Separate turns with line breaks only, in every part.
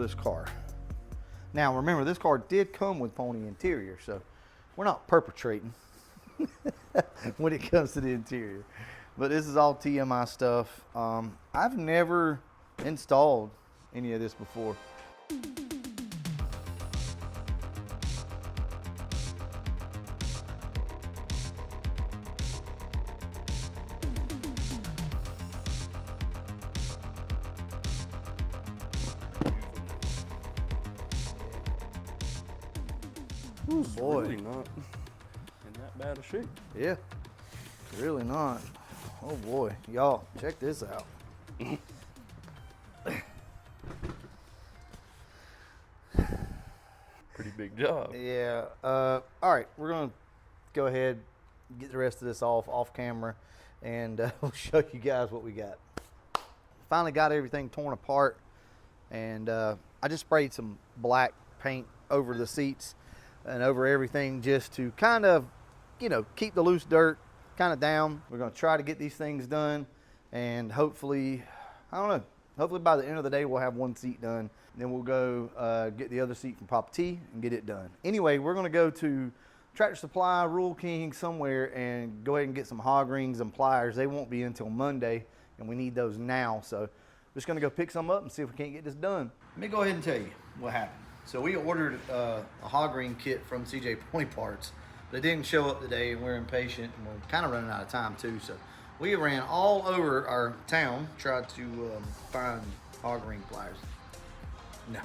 this car. Now remember, this car did come with pony interior, so we're not perpetrating when it comes to the interior. But this is all TMI stuff. I've never installed any of this before. Oh boy.
Really not in that bad a shape.
Yeah, really not. Oh boy, y'all, check this out.
Pretty big job.
Yeah, all right, we're gonna go ahead, get the rest of this off camera, and we'll show you guys what we got. Finally got everything torn apart, and I just sprayed some black paint over the seats and over everything just to kind of, you know, keep the loose dirt kind of down. We're going to try to get these things done, and hopefully, I don't know, hopefully by the end of the day we'll have one seat done. Then we'll go get the other seat from Papa T and get it done. Anyway, we're going to go to Tractor Supply, Rural King, somewhere, and go ahead and get some hog rings and pliers. They won't be until Monday, and we need those now. So I'm just going to go pick some up and see if we can't get this done. Let me go ahead and tell you what happened. So we ordered a hog ring kit from CJ Pony Parts, but it didn't show up today, and we're impatient, and we're kind of running out of time too. So we ran all over our town, tried to find hog ring pliers. No.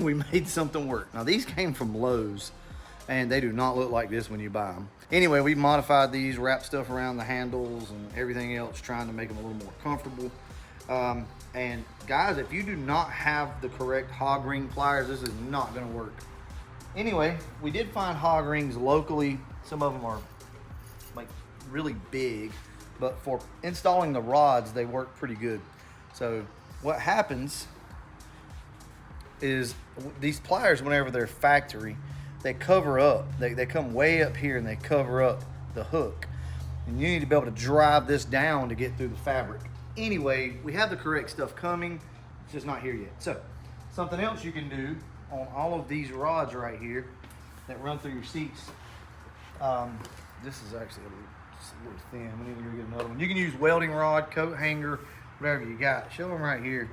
We made something work. Now these came from Lowe's, and they do not look like this when you buy them. Anyway, we modified these, wrapped stuff around the handles and everything else, trying to make them a little more comfortable. And guys, if you do not have the correct hog ring pliers, this is not gonna work. Anyway, we did find hog rings locally. Some of them are like really big, but for installing the rods, they work pretty good. So what happens is these pliers, whenever they're factory, they cover up. They come way up here and they cover up the hook. And you need to be able to drive this down to get through the fabric. Anyway, we have the correct stuff coming. It's just not here yet. So something else you can do on all of these rods right here that run through your seats. This is actually just a little thin. We need to go get another one. You can use welding rod, coat hanger, whatever you got. Show them right here.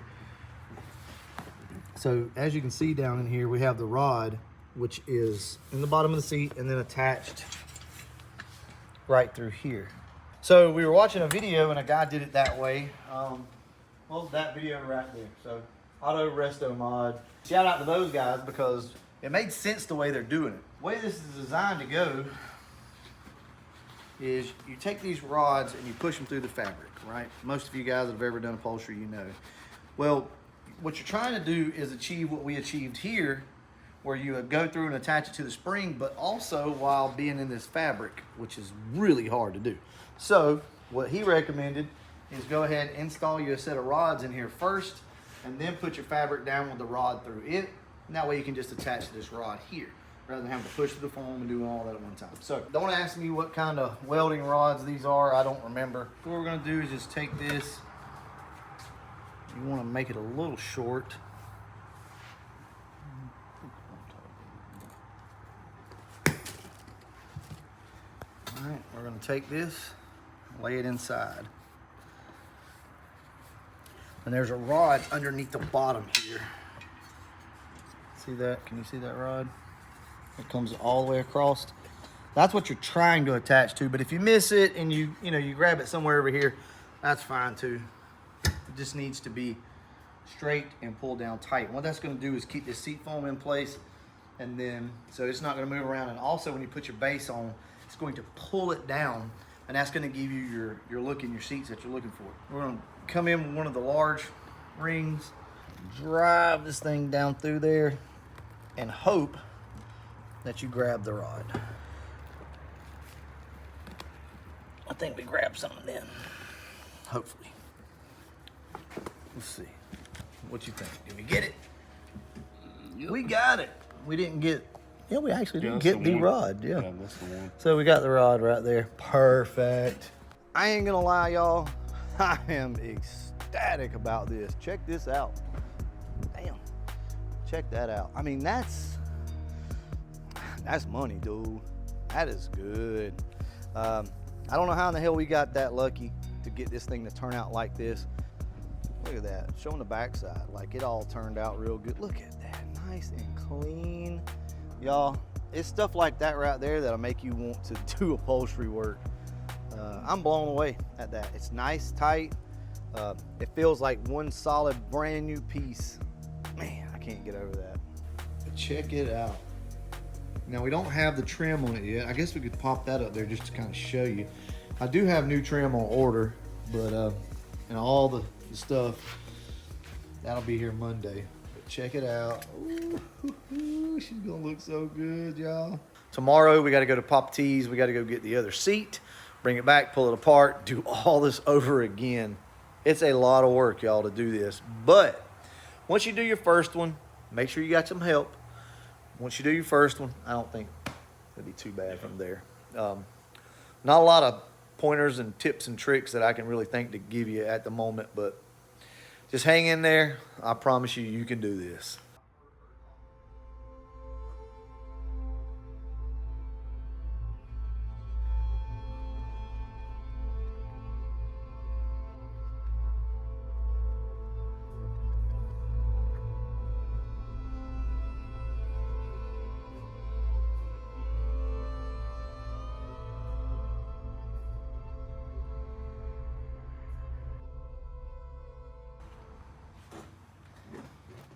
So as you can see down in here, we have the rod, which is in the bottom of the seat and then attached right through here. So we were watching a video and a guy did it that way. Well, that video right there. So Auto Resto Mod. Shout out to those guys because it made sense the way they're doing it. The way this is designed to go is you take these rods and you push them through the fabric, right? Most of you guys that have ever done upholstery, you know. Well, what you're trying to do is achieve what we achieved here, where you would go through and attach it to the spring, but also while being in this fabric, which is really hard to do. So what he recommended is go ahead and install you a set of rods in here first, and then put your fabric down with the rod through it. And that way you can just attach to this rod here, rather than having to push through the foam and do all that at one time. So don't ask me what kind of welding rods these are. I don't remember. What we're gonna do is just take this. You wanna make it a little short. All right, we're gonna take this, lay it inside. And there's a rod underneath the bottom here. See that? Can you see that rod? It comes all the way across. That's what you're trying to attach to, but if you miss it and you grab it somewhere over here, that's fine too. It just needs to be straight and pulled down tight. And what that's gonna do is keep this seat foam in place, and then, so it's not gonna move around. And also when you put your base on, it's going to pull it down, and that's gonna give you your look in your seats that you're looking for. We're gonna come in with one of the large rings, drive this thing down through there, and hope that you grab the rod. I think we grabbed something then, hopefully. Let's see. What you think? Did we get it? Yep. We got it. We didn't get, yeah, we actually didn't get the rod. Yeah, that's the one. So we got the rod right there. Perfect. I ain't gonna lie, y'all. I am ecstatic about this. Check this out. Damn. Check that out. I mean, that's money, dude. That is good. I don't know how in the hell we got that lucky to get this thing to turn out like this. Look at that, showing the backside. Like, it all turned out real good. Look at that, nice and clean. Y'all, it's stuff like that right there that'll make you want to do upholstery work. I'm blown away at that. It's nice, tight. It feels like one solid brand new piece. Man, I can't get over that. But check it out. Now, we don't have the trim on it yet. I guess we could pop that up there just to kind of show you. I do have new trim on order, but and all the stuff, that'll be here Monday. But check it out. Ooh, she's gonna look so good, y'all. Tomorrow, we gotta go to Pop T's. We gotta go get the other seat, bring it back, pull it apart, do all this over again. It's a lot of work, y'all, to do this. But once you do your first one, make sure you got some help. Once you do your first one, I don't think it'll be too bad from there. Not a lot of pointers and tips and tricks that I can really think to give you at the moment, but just hang in there. I promise you, you can do this.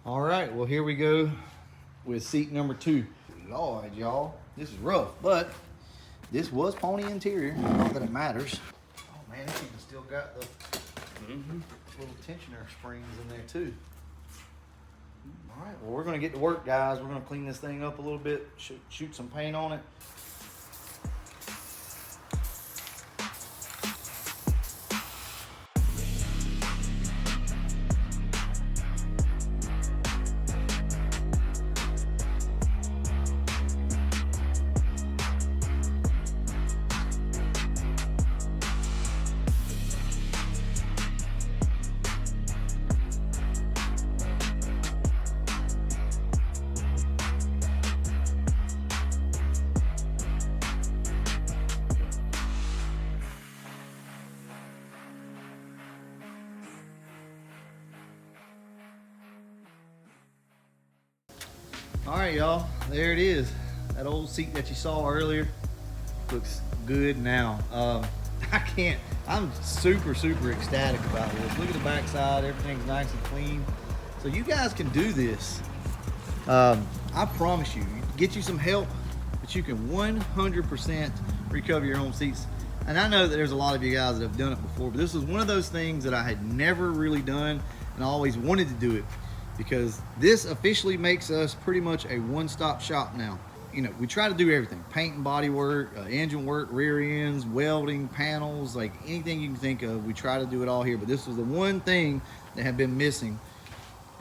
All right, well, here we go with seat number 2. Lord, y'all, this is rough, but this was pony interior. Not that it matters. Oh man, this even still got the little tensioner springs in there too. All right, well, we're gonna get to work, guys. We're gonna clean this thing up a little bit, shoot some paint on it. All right, y'all, there it is. That old seat that you saw earlier looks good now. I'm super ecstatic about this. Look at the backside, everything's nice and clean. So you guys can do this. I promise you, get you some help, but you can 100% recover your own seats. And I know that there's a lot of you guys that have done it before, but this was one of those things that I had never really done and I always wanted to do it, because this officially makes us pretty much a one-stop shop now. You know, we try to do everything: paint and body work, engine work, rear ends, welding, panels, like anything you can think of, we try to do it all here. But this was the one thing that had been missing,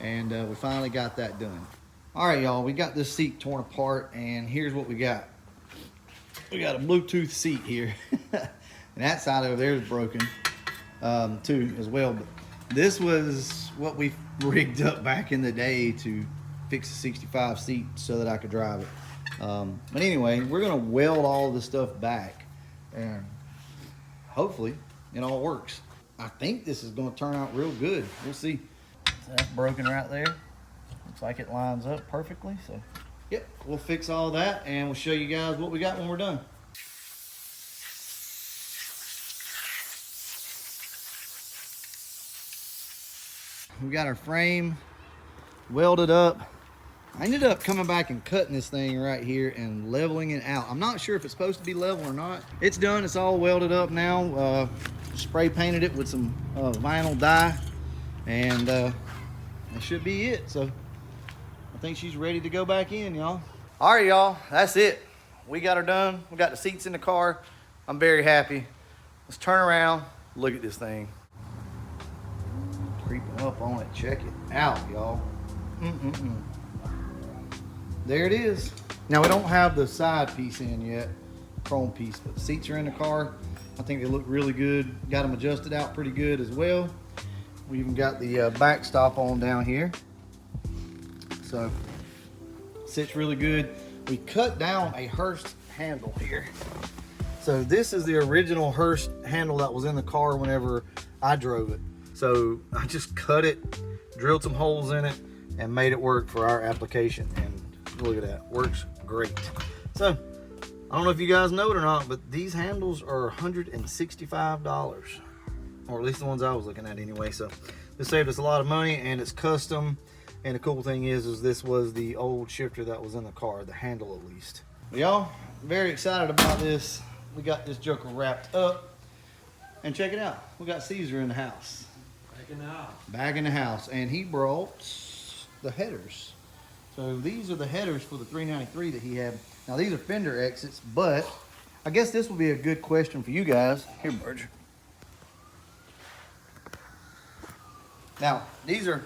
and we finally got that done. All right, y'all, we got this seat torn apart, and here's what we got. We got a Bluetooth seat here, and that side over there is broken too as well. But this was what we rigged up back in the day to fix the 65 seat so that I could drive it. But anyway, we're gonna weld all of this stuff back, and hopefully it all works. I think this is gonna turn out real good. We'll see. So that's broken right there. Looks like it lines up perfectly. So yep, we'll fix all that and we'll show you guys what we got when we're done. We got our frame welded up. I ended up coming back and cutting this thing right here and leveling it out. I'm not sure if it's supposed to be level or not. It's done, it's all welded up now. Spray painted it with some vinyl dye, and that should be it. So I think she's ready to go back in, y'all. All right, y'all, that's it. We got her done. We got the seats in the car. I'm very happy. Let's turn around, look at this thing. Creeping up on it, check it out, y'all. There it is. Now, we don't have the side piece in yet, chrome piece, but the seats are in the car. I think they look really good. Got them adjusted out pretty good as well. We even got the backstop on down here. So sits really good. We cut down a Hurst handle here. So this is the original Hurst handle that was in the car whenever I drove it. So I just cut it, drilled some holes in it, and made it work for our application. And look at that, works great. So I don't know if you guys know it or not, but these handles are $165, or at least the ones I was looking at anyway. So this saved us a lot of money, and it's custom. And the cool thing is this was the old shifter that was in the car, the handle at least. Y'all, very excited about this. We got this joker wrapped up, and check it out. We got Caesar in the house.
Back in the house.
Back in the house, and he brought the headers. So these are the headers for the 393 that he had. Now these are fender exits, but I guess this will be a good question for you guys. Here, Burge. Now these are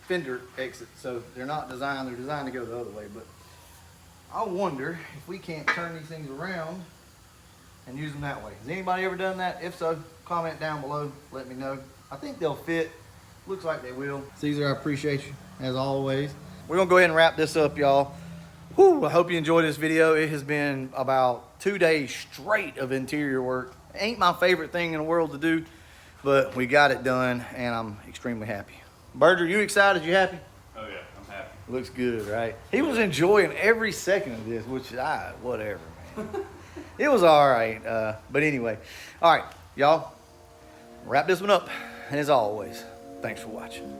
fender exits, so they're not designed, they're designed to go the other way, but I wonder if we can't turn these things around and use them that way. Has anybody ever done that? If so, comment down below, let me know. I think they'll fit. Looks like they will. Caesar, I appreciate you, as always. We're gonna go ahead and wrap this up, y'all. Whew, I hope you enjoyed this video. It has been about 2 days straight of interior work. Ain't my favorite thing in the world to do, but we got it done, and I'm extremely happy. Berger, you excited? You happy?
Oh yeah, I'm happy.
Looks good, right? He was enjoying every second of this, which whatever, man. It was all right. But anyway, all right, y'all, wrap this one up. And as always, thanks for watching.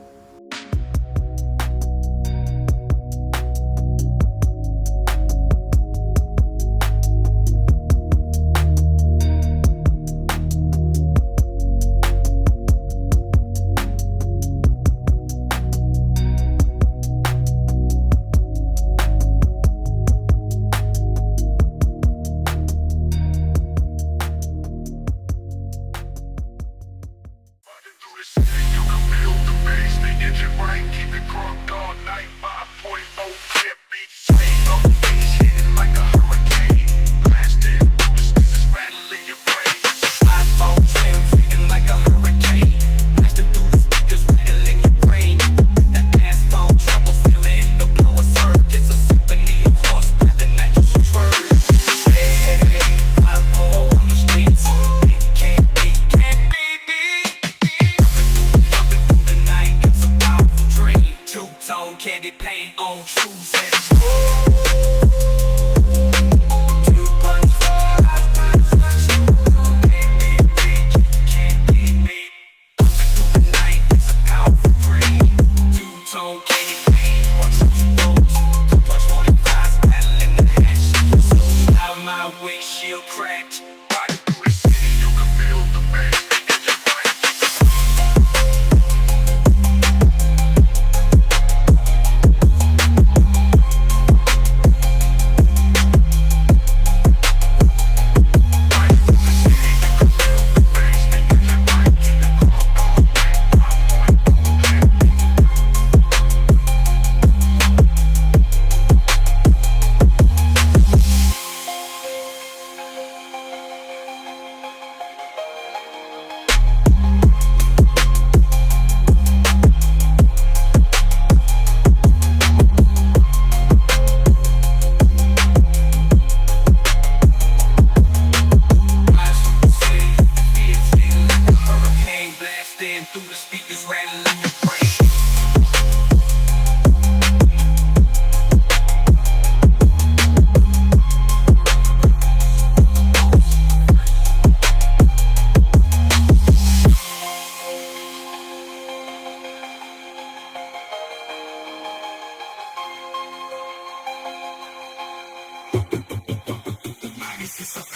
This is